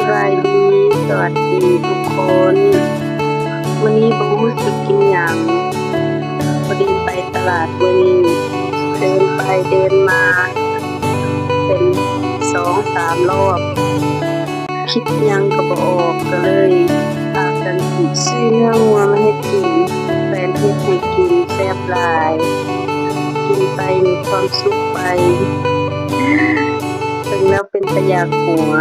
บายดีสวัสดีทุกคนวันนี้บ่รู้สิกินหยังพอดีไปตลาดมื้อนี้เดินไปเดินมาเป็น2-3รอบคิดหยังก็บ่ออกก็เลยพากันซื้อเนื้อวัวมาเฮ็ดกินแฟนเฮ็ดให้กินแซ่บหลายกินไปมีความสุขไปถึงแล้วเป็นตะอยากหัว